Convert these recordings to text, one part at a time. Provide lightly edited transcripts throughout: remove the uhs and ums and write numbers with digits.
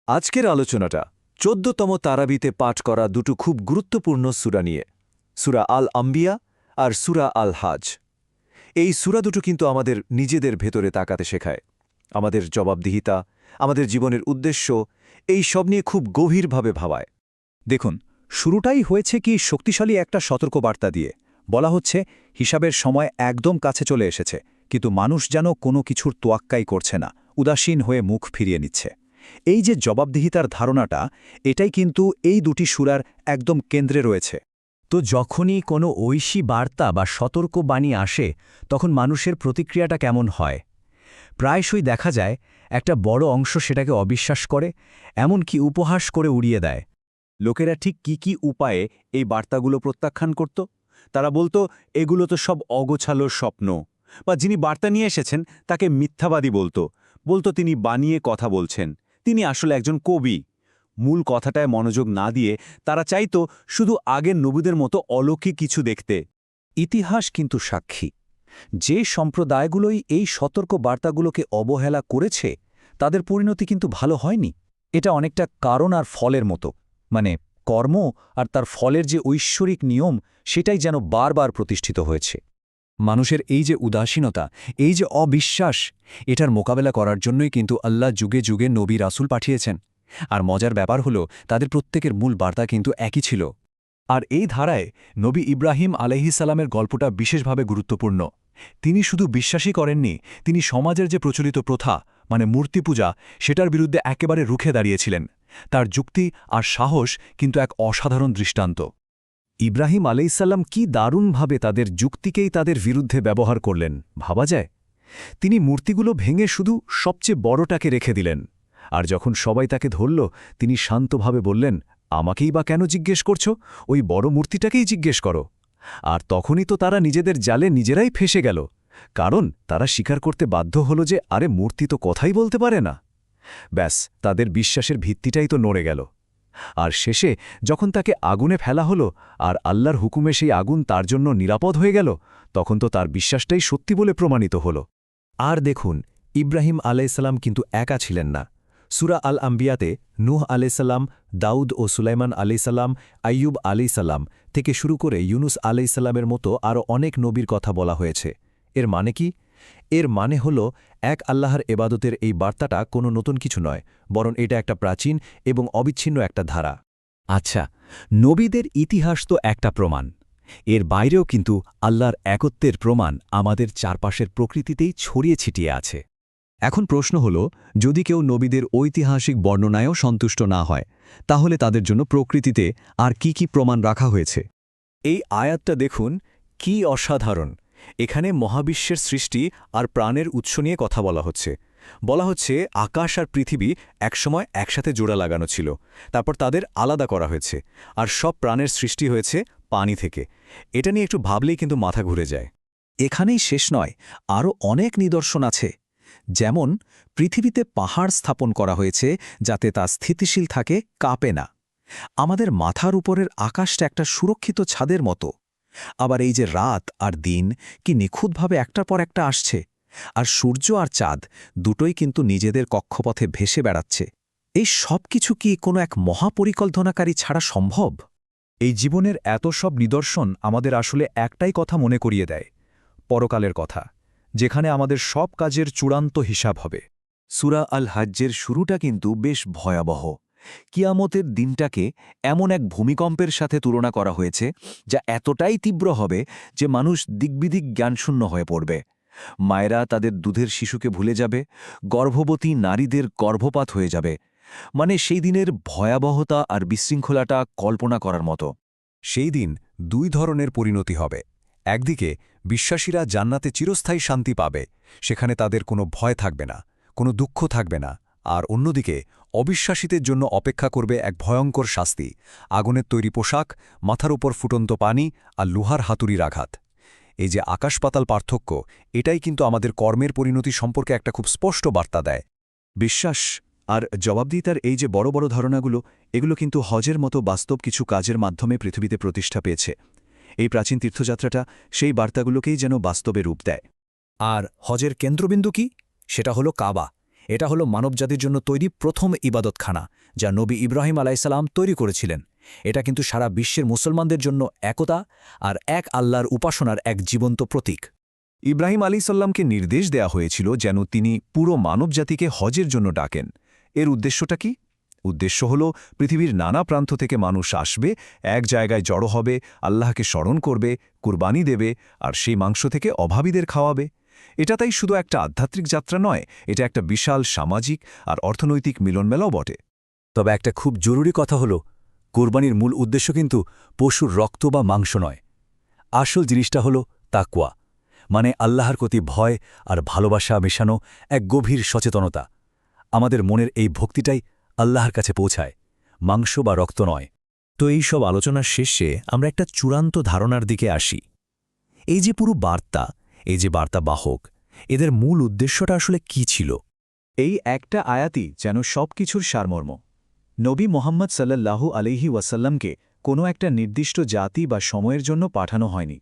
আজকের আলোচনাটা ১৪তম তারাবিতে পাঠ করা দুটো খুব গুরুত্বপূর্ণ সূরা নিয়ে, সূরা আল আম্বিয়া আর সূরা আল হাজ। এই সূরা দুটো কিন্তু আমাদের নিজেদের ভেতরে তাকাতে শেখায়, আমাদের জবাবদিহিতা, আমাদের জীবনের উদ্দেশ্য, এই সব নিয়ে খুব গভীরভাবে ভাবায়। দেখুন, শুরুটাই হয়েছে কি শক্তিশালী একটা সতর্কবার্তা দিয়ে। বলা হচ্ছে হিসাবের সময় একদম কাছে চলে এসেছে, কিন্তু মানুষ যেন কোনো কিছুর তোয়াক্কাই করছে না, উদাসীন হয়ে মুখ ফিরিয়ে নিচ্ছে। এই যে জবাবদিহিতার ধারণাটা, এটাই কিন্তু এই দুটি সূরার একদম কেন্দ্রে রয়েছে। তো যখনই কোনো ঐশী বার্তা বা সতর্ক বাণী আসে, তখন মানুষের প্রতিক্রিয়াটা কেমন হয়? প্রায়শই দেখা যায় একটা বড় অংশ সেটাকে অবিশ্বাস করে, এমনকি উপহাস করে উড়িয়ে দেয়। লোকেরা ঠিক কি উপায়ে এই বার্তাগুলো প্রত্যাখ্যান করত? তারা বলতো এগুলো তো সব অগোছালো স্বপ্ন, বা যিনি বার্তা নিয়ে এসেছেন তাকে মিথ্যাবাদী বলতো তিনি বানিয়ে কথা বলছেন, তিনি আসলে একজন কবি। মূল কথাটায় মনোযোগ না দিয়ে তারা চাইতো শুধু আগের নবীদের মতো অলৌকিক কিছু দেখতে। ইতিহাস কিন্তু সাক্ষী, যে সম্প্রদায়গুলোই এই সতর্ক বার্তাগুলোকে অবহেলা করেছে তাদের পরিণতি কিন্তু ভালো হয়নি। এটা অনেকটা কারণ আর ফলের মতো, মানে কর্ম আর তার ফলের যে ঐশ্বরিক নিয়ম, সেটাই যেন বারবার প্রতিষ্ঠিত হয়েছে। মানুষের এই যে উদাসীনতা, এই যে অবিশ্বাস, এটার মোকাবেলা করার জন্যই কিন্তু আল্লাহ যুগে যুগে নবী রাসূল পাঠিয়েছেন। আর মজার ব্যাপার হলো তাদের প্রত্যেকের মূল বার্তা কিন্তু একই ছিল। আর এই ধারায় নবী ইব্রাহিম আলাইহিসসালামের গল্পটা বিশেষভাবে গুরুত্বপূর্ণ। তিনি শুধু বিশ্বাসই করেননি, তিনি সমাজের যে প্রচলিত প্রথা, মানে মূর্তি পূজা, সেটার বিরুদ্ধে একেবারে রুখে দাঁড়িয়েছিলেন। তার যুক্তি আর সাহস কিন্তু এক অসাধারণ দৃষ্টান্ত। ইব্রাহিম আলাইহিসসালাম কি দারুণভাবে তাদের যুক্তিকেই তাদের বিরুদ্ধে ব্যবহার করলেন, ভাবা যায়? তিনি মূর্তিগুলো ভেঙে শুধু সবচেয়ে বড়টাকে রেখে দিলেন। আর যখন সবাই তাকে ধরল, তিনি শান্তভাবে বললেন, আমাকেই বা কেন জিজ্ঞেস করছো? ওই বড় মূর্তিটাকেই জিজ্ঞেস করো। আর তখনই তো তারা নিজেদের জালে নিজেরাই ফেঁসে গেল, কারণ তারা স্বীকার করতে বাধ্য হল যে আরে মূর্তি তো কথাই বলতে পারে না। ব্যাস, তাদের বিশ্বাসের ভিত্তিটাই তো নড়ে গেল। আর শেষে যখন তাকে আগুনে ফেলা হলো আর আল্লাহর হুকুমে সেই আগুন তার জন্য নিরাপদ হয়ে গেল, তখন তো তার বিশ্বাসটাই সত্যি বলে প্রমাণিত হল। আর দেখুন, ইব্রাহিম আলাইসাল্লাম কিন্তু একা ছিলেন না। সূরা আল আম্বিয়াতে নূহ আলাইসাল্লাম, দাউদ ও সুলাইমান আলাইসাল্লাম, আইয়ুব আলাইসাল্লাম থেকে শুরু করে ইউনুস আলাইসাল্লামের মতো আরও অনেক নবীর কথা বলা হয়েছে। এর মানে কি? এর মানে হল এক আল্লাহর এবাদতের এই বার্তাটা কোনো নতুন কিছু নয়, বরং এটা একটা প্রাচীন এবং অবিচ্ছিন্ন একটা ধারা। আচ্ছা, নবীদের ইতিহাস তো একটা প্রমাণ, এর বাইরেও কিন্তু আল্লাহর একত্বের প্রমাণ আমাদের চারপাশের প্রকৃতিতেই ছড়িয়ে ছিটিয়ে আছে। এখন প্রশ্ন হল, যদি কেউ নবীদের ঐতিহাসিক বর্ণনায়ও সন্তুষ্ট না হয়, তাহলে তাদের জন্য প্রকৃতিতে আর কি প্রমাণ রাখা হয়েছে? এই আয়াতটা দেখুন, কি অসাধারণ। এখানে মহাবিশ্বের সৃষ্টি আর প্রাণের উৎস নিয়ে কথা বলা হচ্ছে। বলা হচ্ছে আকাশ আর পৃথিবী একসময় একসাথে জোড়া লাগানো ছিল, তারপর তাদের আলাদা করা হয়েছে, আর সব প্রাণের সৃষ্টি হয়েছে পানি থেকে। এটা নিয়ে একটু ভাবলেই কিন্তু মাথা ঘুরে যায়। এখানেই শেষ নয়, আরও অনেক নিদর্শন আছে। যেমন পৃথিবীতে পাহাড় স্থাপন করা হয়েছে যাতে তা স্থিতিশীল থাকে, কাঁপে না। আমাদের মাথার উপরের আকাশটা একটা সুরক্ষিত ছাদের মতো। আবার এই যে রাত আর দিন কি নিখুঁতভাবে একটার পর একটা আসছে, আর সূর্য আর চাঁদ দুটোই কিন্তু নিজেদের কক্ষপথে ভেসে বেড়াচ্ছে। এই সব কিছু কি কোনো এক মহাপরিকল্পনাকারী ছাড়া সম্ভব? এই জীবনের এত সব নিদর্শন আমাদের আসলে একটাই কথা মনে করিয়ে দেয়, পরকালের কথা, যেখানে আমাদের সব কাজের চূড়ান্ত হিসাব হবে। সূরা আল হাজ্জের শুরুটা কিন্তু বেশ ভয়াবহ। কিয়ামতের দিনটাকে এমন এক ভূমিকম্পের সাথে তুলনা করা হয়েছে যা এতটাই তীব্র হবে যে মানুষ দিকবিদিক জ্ঞানশূন্য হয়ে পড়বে। মায়েরা তাদের দুধের শিশুকে ভুলে যাবে, গর্ভবতী নারীদের গর্ভপাত হয়ে যাবে। মানে সেই দিনের ভয়াবহতা আর বিশৃঙ্খলাটা কল্পনা করার মতো। সেই দিন দুই ধরনের পরিণতি হবে। একদিকে বিশ্বাসীরা জান্নাতে চিরস্থায়ী শান্তি পাবে, সেখানে তাদের কোনো ভয় থাকবে না, কোনো দুঃখ থাকবে না। আর অন্যদিকে অবিশ্বাসীদের জন্য অপেক্ষা করবে এক ভয়ঙ্কর শাস্তি, আগুনের তৈরি পোশাক, মাথার উপর ফুটন্ত পানি আর লোহার হাতুড়ির আঘাত। এই যে আকাশ-পাতাল পার্থক্য, এটাই কিন্তু আমাদের কর্মের পরিণতি সম্পর্কে একটা খুব স্পষ্ট বার্তা দেয়। বিশ্বাস আর জবাবদিহিতার এই যে বড় বড় ধারণাগুলো, এগুলো কিন্তু হজের মতো বাস্তব কিছু কাজের মাধ্যমে পৃথিবীতে প্রতিষ্ঠা পেয়েছে। এই প্রাচীন তীর্থযাত্রাটা সেই বার্তাগুলোকেই যেন বাস্তবে রূপ দেয়। আর হজের কেন্দ্রবিন্দু কি? সেটা হলো কাবা। এটা হলো মানবজাতির জন্য তৈরি প্রথম ইবাদতখানা, যা নবী ইব্রাহিম আলাইসাল্লাম তৈরি করেছিলেন। এটা কিন্তু সারা বিশ্বের মুসলমানদের জন্য একতা আর এক আল্লাহর উপাসনার এক জীবন্ত প্রতীক। ইব্রাহিম আলাইসাল্লামকে নির্দেশ দেয়া হয়েছিল যেন তিনি পুরো মানবজাতিকে হজের জন্য ডাকেন। এর উদ্দেশ্যটা কি? উদ্দেশ্য হল পৃথিবীর নানা প্রান্ত থেকে মানুষ আসবে, এক জায়গায় জড়ো হবে, আল্লাহকে স্মরণ করবে, কুরবানি দেবে, আর সেই মাংস থেকে অভাবীদের খাওয়াবে। এটা তাই শুধু একটা আধ্যাত্মিক যাত্রা নয়, এটা একটা বিশাল সামাজিক আর অর্থনৈতিক মিলনমেলাও বটে। তবে একটা খুব জরুরি কথা হলো, কোরবানির মূল উদ্দেশ্য কিন্তু পশুর রক্ত বা মাংস নয়। আসল জিনিসটা হলো তাকওয়া, মানে আল্লাহর প্রতি ভয় আর ভালোবাসা মেশানো এক গভীর সচেতনতা। আমাদের মনের এই ভক্তিটাই আল্লাহর কাছে পৌঁছায়, মাংস বা রক্ত নয়। তো এই সব আলোচনার শেষে আমরা একটা চূড়ান্ত ধারণার দিকে আসি। এই যে পুরো বার্তা, এই যে বার্তা বাহক, এদের মূল উদ্দেশ্যটা আসলে কি ছিল? এই একটা আয়াতই যেন সবকিছুর সারমর্ম। নবী মোহাম্মদ সাল্লাল্লাহু আলাইহি ওয়াসাল্লামকে কোনো একটা নির্দিষ্ট জাতি বা সময়ের জন্য পাঠানো হয়নি।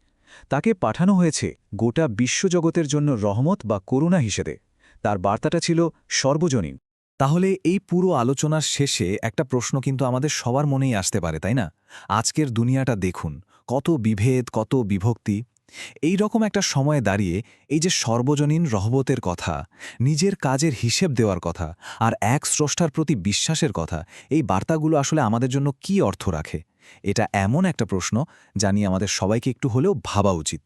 তাকে পাঠানো হয়েছে গোটা বিশ্বজগতের জন্য রহমত বা করুণা হিসেবে। তার বার্তাটা ছিল সর্বজনীন। তাহলে এই পুরো আলোচনার শেষে একটা প্রশ্ন কিন্তু আমাদের সবার মনেই আসতে পারে, তাই না? আজকের দুনিয়াটা দেখুন, কত বিভেদ, কত বিভক্তি। এই রকম একটা সময়ে দাঁড়িয়ে এই যে সর্বজনীন রহমতের কথা, নিজের কাজের হিসেব দেওয়ার কথা, আর এক স্রষ্টার প্রতি বিশ্বাসের কথা, এই বার্তাগুলো আসলে আমাদের জন্য কি অর্থ রাখে? এটা এমন একটা প্রশ্ন যা নিয়ে আমাদের সবাইকে একটু হলেও ভাবা উচিত।